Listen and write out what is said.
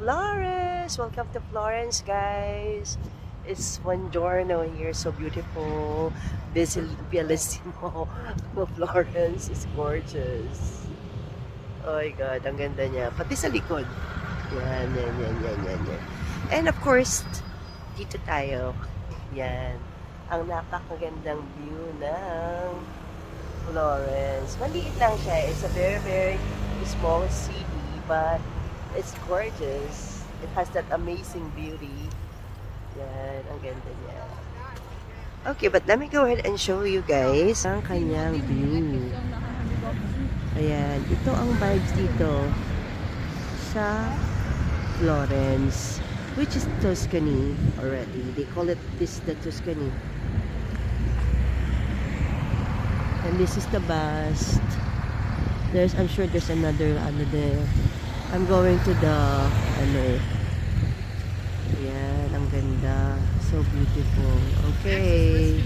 Florence! Welcome to Florence, guys. It's buongiorno here, so beautiful. Bellissimo. Florence is gorgeous. Oh my God, ang ganda niya. Pati sa likod. Yan. And of course, dito tayo. Yan. Ang napakagandang view ng Florence. Maliit lang siya. It's a very small city, but it's gorgeous. It has that amazing beauty. Yan, ang ganda niya. Okay, but let me go ahead and show you guys ang kanyang view. Ayan, ito ang vibes dito sa Florence, which is Tuscany already. They call it the Tuscany. And this is the bus. I'm sure there's another there. I'm going to the Ayan, ang ganda. So beautiful. Okay.